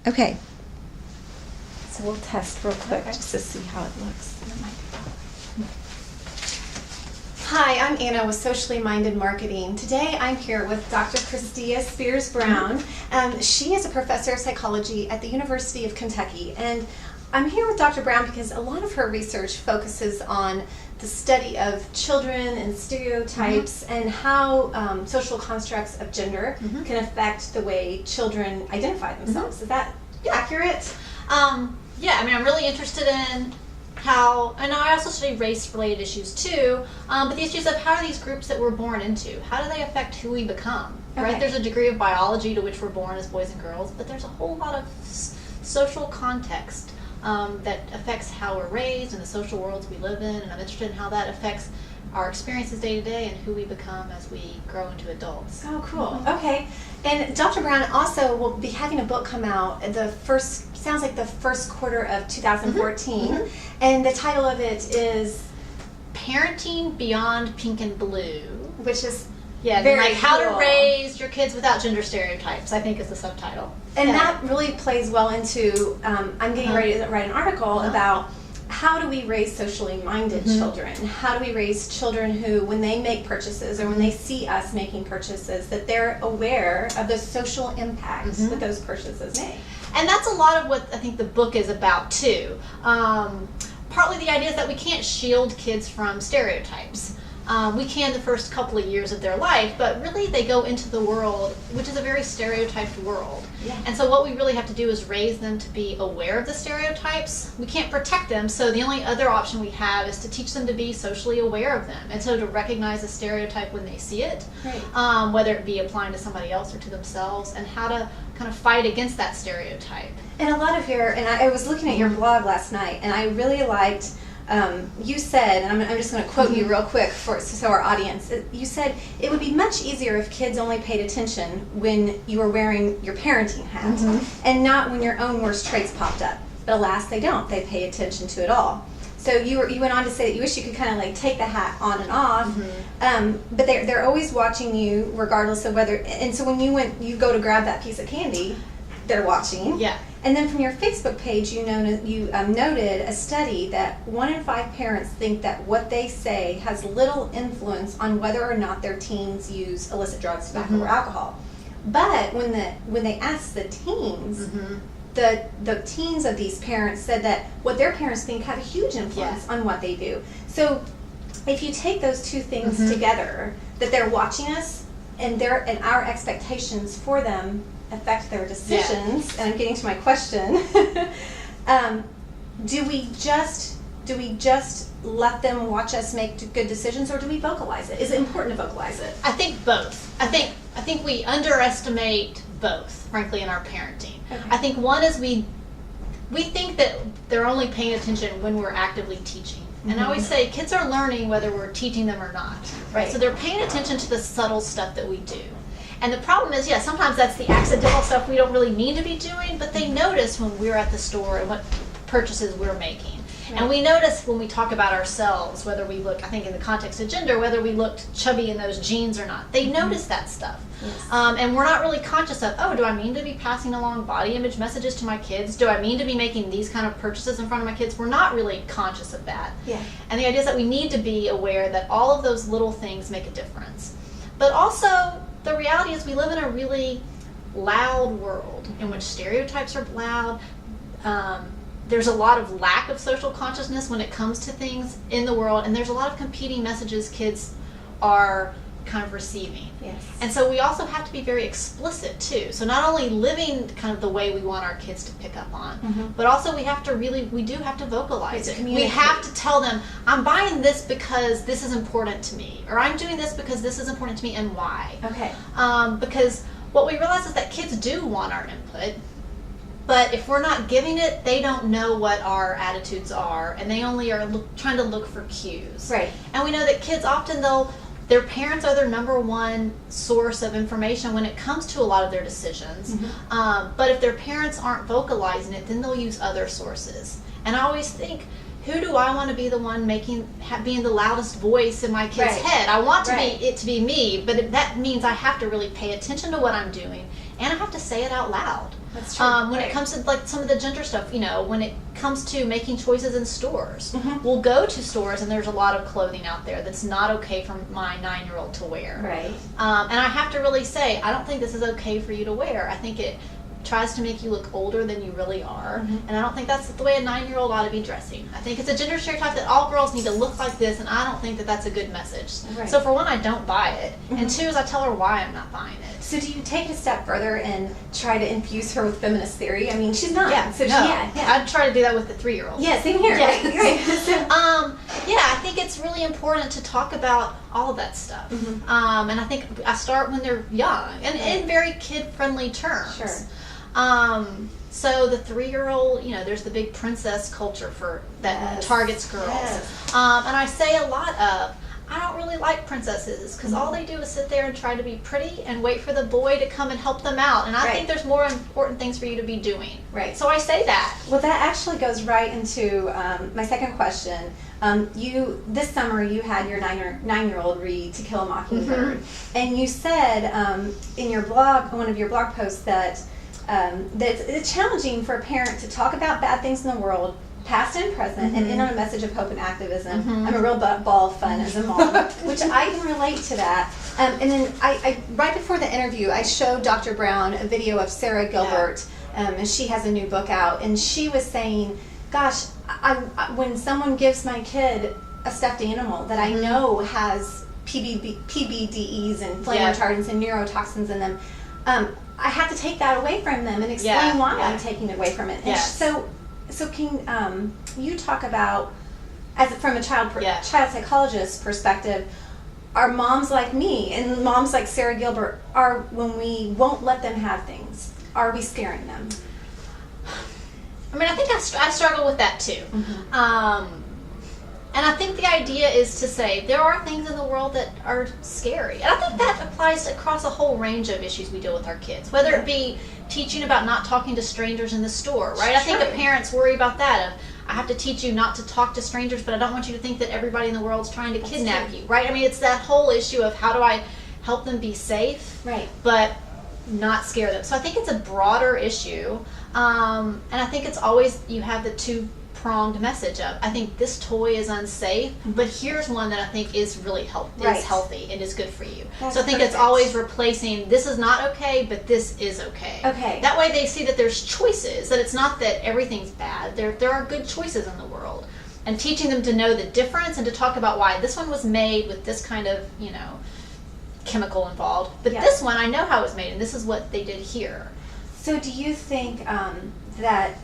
Okay. So we'll test real quick just to see how it looks. Hi, I'm Anna with Socially Minded Marketing. Today I'm here with Dr. Christia Brown. She is a professor of psychology at the University of Kentucky. And I'm here with Dr. Brown because a lot of her research focuses on the study of children and stereotypes and how social constructs of gender can affect the way children identify themselves. Is that accurate? Yeah, I mean, I'm really interested in how, and I also study race-related issues too, but the issues of how are these groups that we're born into, how do they affect who we become, right? There's a degree of biology to which we're born as boys and girls, but there's a whole lot of social context that affects how we're raised and the social worlds we live in, and I'm interested in how that affects our experiences day to day and who we become as we grow into adults. Oh, cool. Okay. And Dr. Brown also will be having a book come out sounds like the first quarter of 2014, and the title of it is Parenting Beyond Pink and Blue, which is very like how cool. to raise your kids without gender stereotypes, I think is the subtitle. And that really plays well into, I'm getting ready to write an article about how do we raise socially minded children? How do we raise children who, when they make purchases or when they see us making purchases, that they're aware of the social impact that those purchases make? And that's a lot of what I think the book is about too. Partly the idea is that we can't shield kids from stereotypes. We can the first couple of years of their life, but really they go into the world, which is a very stereotyped world. Yeah. And so what we really have to do is raise them to be aware of the stereotypes. We can't protect them, so the only other option we have is to teach them to be socially aware of them, and so to recognize a stereotype when they see it, whether it be applying to somebody else or to themselves, and how to kind of fight against that stereotype. And a lot of I was looking at your blog last night, and I really liked you said, and I'm just going to quote you real quick so our audience, you said it would be much easier if kids only paid attention when you were wearing your parenting hat and not when your own worst traits popped up. But alas, they don't. They pay attention to it all. So you went on to say that you wish you could kind of like take the hat on and off, but they're always watching you regardless of whether, and so when you go to grab that piece of candy, they're watching. Yeah. And then from your Facebook page, you noted a study that 1 in 5 parents think that what they say has little influence on whether or not their teens use illicit drugs, tobacco, or alcohol. But when they asked the teens, the teens of these parents said that what their parents think have a huge influence on what they do. So if you take those two things together, that they're watching us and our expectations for them affect their decisions, and I'm getting to my question. Do we just let them watch us make good decisions, or do we vocalize it? Is it important to vocalize it? I think both. I think we underestimate both, frankly, in our parenting. Okay. I think one is we think that they're only paying attention when we're actively teaching. And I always say kids are learning whether we're teaching them or not. Right. So they're paying attention to the subtle stuff that we do. And the problem is, sometimes that's the accidental stuff we don't really mean to be doing, but they notice when we're at the store and what purchases we're making. Right. And we notice when we talk about ourselves, whether we look, I think in the context of gender, whether we looked chubby in those jeans or not. They notice that stuff. Yes. And we're not really conscious of, do I mean to be passing along body image messages to my kids? Do I mean to be making these kind of purchases in front of my kids? We're not really conscious of that. Yeah. And the idea is that we need to be aware that all of those little things make a difference. But also, the reality is we live in a really loud world in which stereotypes are loud. There's a lot of lack of social consciousness when it comes to things in the world, and there's a lot of competing messages kids are kind of receiving. Yes. And so we also have to be very explicit too. So not only living kind of the way we want our kids to pick up on, but also we do have to vocalize it. We have to tell them, I'm buying this because this is important to me, or I'm doing this because this is important to me, and why. Okay. Because what we realize is that kids do want our input, but if we're not giving it, they don't know what our attitudes are, and they only are trying to look for cues. Right. And we know that kids often, their parents are their number one source of information when it comes to a lot of their decisions. But if their parents aren't vocalizing it, then they'll use other sources. And I always think, who do I want to be the one being the loudest voice in my kid's head? I want it to be me, but that means I have to really pay attention to what I'm doing, and I have to say it out loud. That's true. When Right. it comes to like some of the gender stuff, you know, when it comes to making choices in stores, Mhm. we'll go to stores and there's a lot of clothing out there that's not okay for my 9-year-old to wear. Right. And I have to really say, I don't think this is okay for you to wear. I think it tries to make you look older than you really are, and I don't think that's the way a 9-year-old ought to be dressing. I think it's a gender stereotype that all girls need to look like this, and I don't think that that's a good message. Right. So for one, I don't buy it, and two is I tell her why I'm not buying it. So do you take it a step further and try to infuse her with feminist theory? I mean, she's not. Yeah, So no, yeah. I'd try to do that with the 3-year-old. Yeah, same here. Yes. Right. Right. So, Yeah, I think it's really important to talk about all of that stuff. And I think I start when they're young and in very kid-friendly terms. Sure. So the 3-year-old, you know, there's the big princess culture for that Yes. targets girls. Yes. And I say a lot of, I don't really like princesses because all they do is sit there and try to be pretty and wait for the boy to come and help them out. And I think there's more important things for you to be doing. Right. So I say that. Well, that actually goes right into my second question. This summer you had your 9-year-old read To Kill a Mockingbird, and you said in your blog, one of your blog posts, that it's challenging for a parent to talk about bad things in the world, past and present, and end on a message of hope and activism. I'm a real ball of fun as a mom, which I can relate to that. And then I right before the interview, I showed Dr. Brown a video of Sarah Gilbert, and she has a new book out, and she was saying, gosh, I when someone gives my kid a stuffed animal that I know has PBDEs and flame retardants and neurotoxins in them, I have to take that away from them and explain why I'm taking it away from it. And so can you talk about, from a child psychologist perspective, are moms like me and moms like Sarah Gilbert, when we won't let them have things, are we scaring them? I mean, I think I struggle with that too. And I think the idea is to say there are things in the world that are scary. And I think that applies across a whole range of issues we deal with our kids, whether it be teaching about not talking to strangers in the store, right? I think the parents worry about that. I have to teach you not to talk to strangers, but I don't want you to think that everybody in the world's trying to kidnap you, right? I mean, it's that whole issue of how do I help them be safe, but not scare them. So I think it's a broader issue. And I think it's always, you have the two-pronged message of, I think this toy is unsafe, but here's one that I think is really healthy and is good for you. So I think it's always replacing, this is not okay, but this is okay. That way they see that there's choices, that it's not that everything's bad. There are good choices in the world. And teaching them to know the difference and to talk about why this one was made with this kind of, you know, chemical involved. But this one, I know how it was made, and this is what they did here. So do you think that,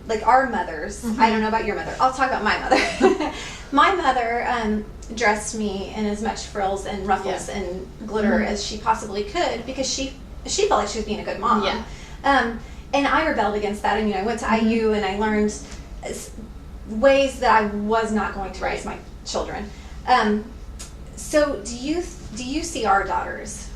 like our mothers, I don't know about your mother, I'll talk about my mother. My mother dressed me in as much frills and ruffles and glitter as she possibly could because she felt like she was being a good mom. And I rebelled against that, and I went to IU and I learned ways that I was not going to raise my children. So do you see our daughters?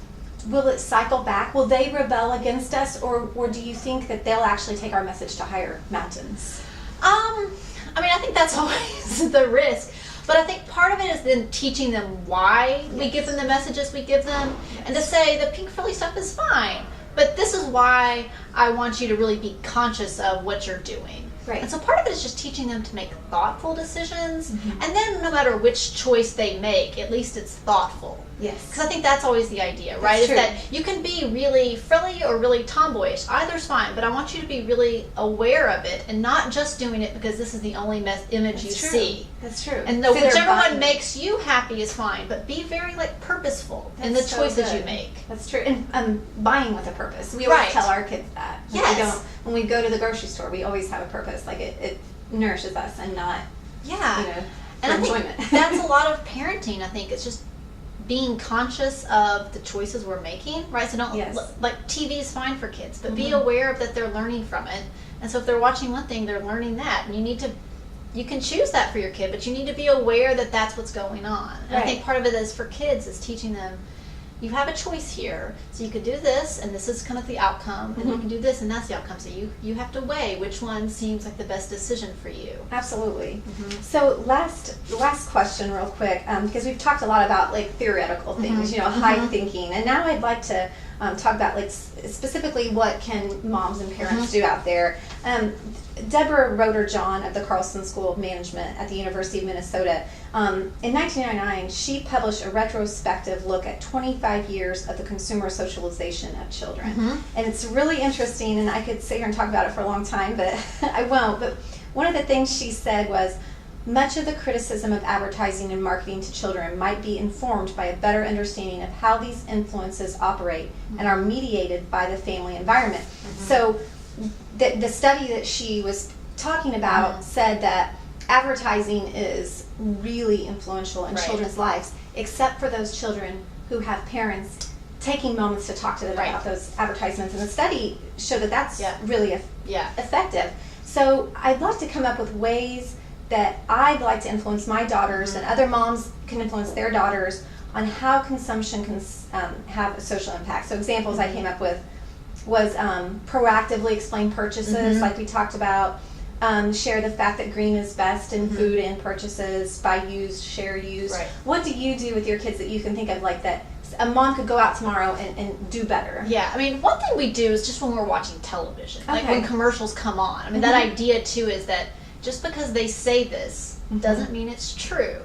Will it cycle back? Will they rebel against us, or do you think that they'll actually take our message to higher mountains? I mean, I think that's always the risk. But I think part of it is then teaching them why we give them the messages we give them, and to say the pink frilly stuff is fine, but this is why I want you to really be conscious of what you're doing. And so part of it is just teaching them to make thoughtful decisions, and then no matter which choice they make, at least it's thoughtful. Because I think that's always the idea, right? Is that you can be really frilly or really tomboyish. Either's fine, but I want you to be really aware of it and not just doing it because this is the only image you see. That's true. And whichever one makes you happy is fine, but be very purposeful in the choices you make. That's true. And buying with a purpose. We always tell our kids that. When we go to the grocery store, we always have a purpose. Like it nourishes us and not, and for enjoyment. I think that's a lot of parenting. I think it's just being conscious of the choices we're making, right? So don't, like TV is fine for kids, but be aware of that they're learning from it. And so if they're watching one thing, they're learning that. And you can choose that for your kid, but you need to be aware that that's what's going on. And I think part of it is for kids is teaching them, you have a choice here. So you could do this, and this is kind of the outcome, and you can do this, and that's the outcome. So you have to weigh which one seems like the best decision for you. Absolutely. So last question real quick, because we've talked a lot about like theoretical things, high thinking, and now I'd like to talk about like specifically what can moms and parents do out there. Deborah Roeder-John of the Carlson School of Management at the University of Minnesota, in 1999, she published a retrospective look at 25 years of the consumer socialization of children. And it's really interesting, and I could sit here and talk about it for a long time, but I won't. But one of the things she said was, much of the criticism of advertising and marketing to children might be informed by a better understanding of how these influences operate and are mediated by the family environment. So the study that she was talking about said that advertising is really influential in children's lives, except for those children who have parents taking moments to talk to them about those advertisements. And the study showed that that's really effective. So I'd like to come up with ways that I'd like to influence my daughters and other moms can influence their daughters on how consumption can have a social impact. So examples I came up with was proactively explain purchases, like we talked about, share the fact that green is best in food and purchases, buy used, share used. What do you do with your kids that you can think of like that a mom could go out tomorrow and do better? Yeah, I mean, one thing we do is just when we're watching television, like when commercials come on. I mean, that idea too is that just because they say this doesn't mean it's true.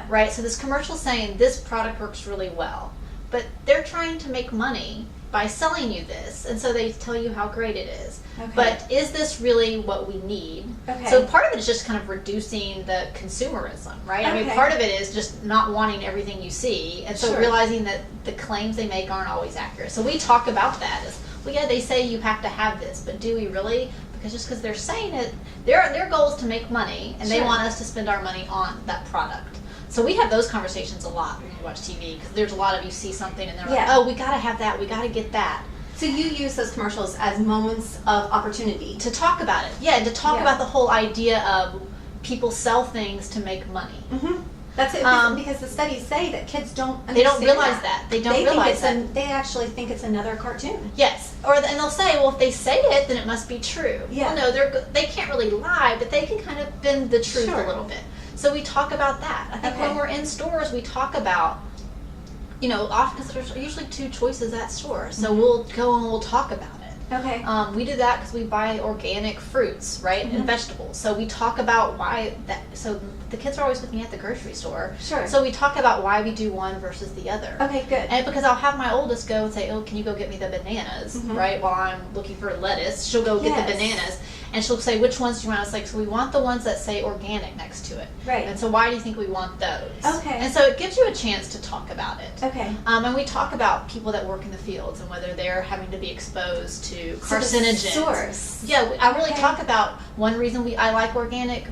Right? So this commercial saying this product works really well, but they're trying to make money by selling you this, and so they tell you how great it is. But is this really what we need? So part of it is just kind of reducing the consumerism, right? I mean, part of it is just not wanting everything you see, and so realizing that the claims they make aren't always accurate. So we talk about that as, well, yeah, they say you have to have this, but do we really? Because just because they're saying it, their goal is to make money, and they want us to spend our money on that product. So we have those conversations a lot when you watch TV, because there's a lot of you see something and they're like, oh, we got to have that, we got to get that. So you use those commercials as moments of opportunity. To talk about it. Yeah, to talk about the whole idea of people sell things to make money. That's it, because the studies say that kids don't understand. They don't realize that. They don't realize that. They actually think it's another cartoon. Yes. And they'll say, well, if they say it, then it must be true. Well, no, they can't really lie, but they can kind of bend the truth a little bit. So we talk about that. I think when we're in stores, we talk about, often, because there's usually two choices at stores. So we'll go and we'll talk about it. We do that because we buy organic fruits, right, and vegetables. So we talk about why that. So the kids are always with me at the grocery store. So we talk about why we do one versus the other. Good. And because I'll have my oldest go and say, oh, can you go get me the bananas, right? While I'm looking for lettuce, she'll go get the bananas. And she'll say, which ones do you want? It's like, so we want the ones that say organic next to it. And so why do you think we want those? And so it gives you a chance to talk about it. And we talk about people that work in the fields and whether they're having to be exposed to carcinogens. Source. Yeah, I really talk about one reason I like organic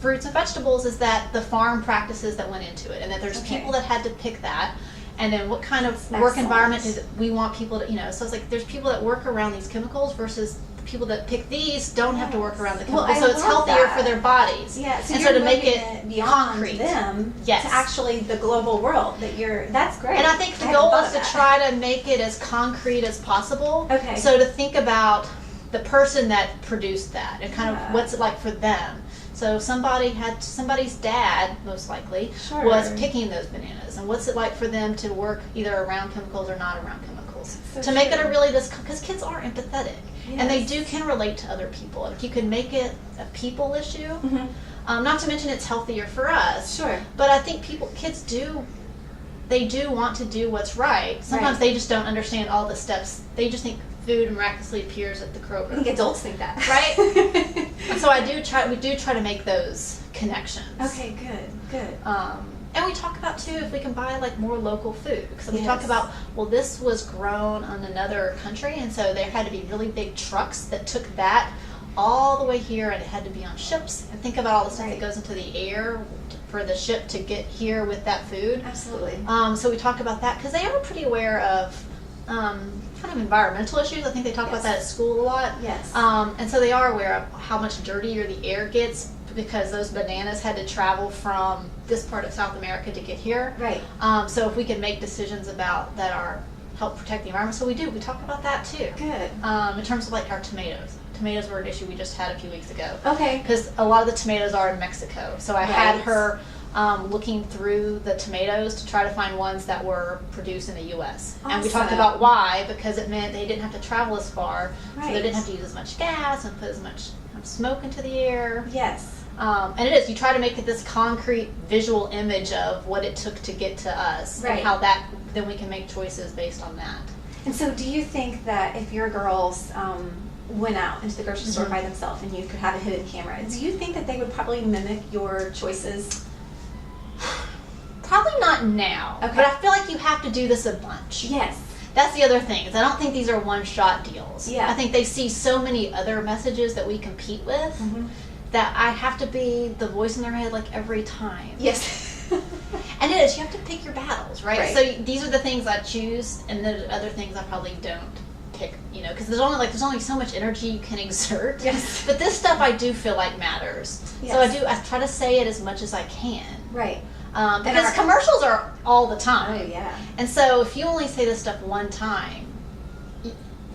fruits and vegetables is that the farm practices that went into it, and that there's people that had to pick that. And then what kind of work environment do we want people to, so it's like there's people that work around these chemicals versus people that pick these don't have to work around the chemicals, so it's healthier for their bodies. So and you're so to make it beyond concrete them to actually the global world that's great. And I think the goal is to try to make it as concrete as possible. So to think about the person that produced that and kind of what's it like for them. So somebody's dad, most likely, was picking those bananas, and what's it like for them to work either around chemicals or not around chemicals? To make it because kids are empathetic, and they can relate to other people. And if you can make it a people issue, not to mention it's healthier for us. But I think kids do want to do what's right. Sometimes they just don't understand all the steps. They just think food miraculously appears at the Kroger. I think adults think that. Right? So we do try to make those connections. Good. And we talk about too if we can buy like more local food. So we talk about, well, this was grown on another country, and so there had to be really big trucks that took that all the way here, and it had to be on ships. And think about all the stuff that goes into the air for the ship to get here with that food. Absolutely. So we talk about that because they are pretty aware of kind of environmental issues. I think they talk about that at school a lot. And so they are aware of how much dirtier the air gets because those bananas had to travel from this part of South America to get here. Right. So if we can make decisions about that are help protect the environment, so we do. We talk about that too. Good. In terms of like our tomatoes. Tomatoes were an issue we just had a few weeks ago. Okay. Because a lot of the tomatoes are in Mexico. So I had her looking through the tomatoes to try to find ones that were produced in the U.S. And we talked Awesome. about why, because it meant they didn't have to travel as far, so Right. they didn't have to use as much gas and put as much smoke into the air. Yes. And it is, you try to make it this concrete visual image of what it took to get to us, Right. and how that, then we can make choices based on that. And so do you think that if your girls went out into the grocery store by themselves and you could have a hidden camera, do you think that they would probably mimic your choices? Probably not now, Okay. but I feel like you have to do this a bunch. Yes. That's the other thing, is I don't think these are one-shot deals. Yeah. I think they see so many other messages that we compete with that I have to be the voice in their head like every time. Yes. And it is, you have to pick your battles, right? Right. So these are the things I choose, and the other things I probably don't pick, you know, because there's only so much energy you can exert. Yes. But this stuff I do feel like matters. Yes. So I try to say it as much as I can. Right. Because our- commercials are all the time. Oh, yeah. And so if you only say this stuff one time,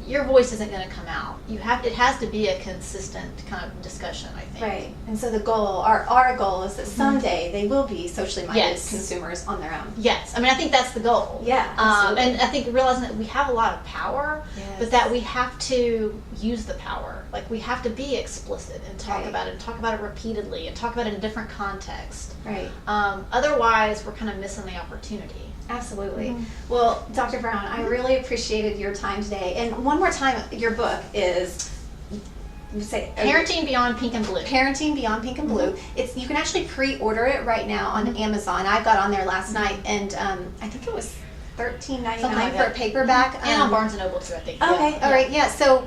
your voice isn't going to come out. It has to be a consistent kind of discussion, I think. Right. And so the goal, our goal is that someday they will be socially minded Yes. consumers on their own. Yes, I mean, I think that's the goal. Yeah, absolutely. And I think realizing that we have a lot of power, Yes. but that we have to use the power. Like, we have to be explicit and talk Right. about it, and talk about it repeatedly, and talk about it in a different context. Right. Otherwise, we're kind of missing the opportunity. Absolutely. Well, Dr. Brown, I really appreciated your time today. And one more time, your book is, you say Parenting Beyond Pink and Blue. Parenting Beyond Pink and Blue. It's you can actually pre-order it right now on Amazon. I got on there last night, and I think it was $13.99 Something like for a that. paperback. And on Barnes & Noble, too, I think. Okay, Yeah. all right, yeah. So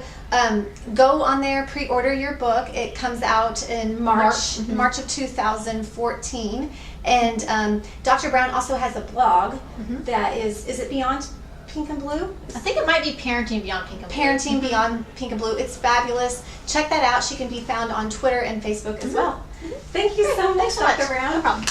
go on there, pre-order your book. It comes out in March of 2014. And Dr. Brown also has a blog that is it Beyond Pink and Blue? I think it might be Parenting Beyond Pink and Blue. Parenting Beyond Pink and Blue. It's fabulous. Check that out. She can be found on Twitter and Facebook as well. Thank you so much, Thanks so much. Dr. Brown. No problem.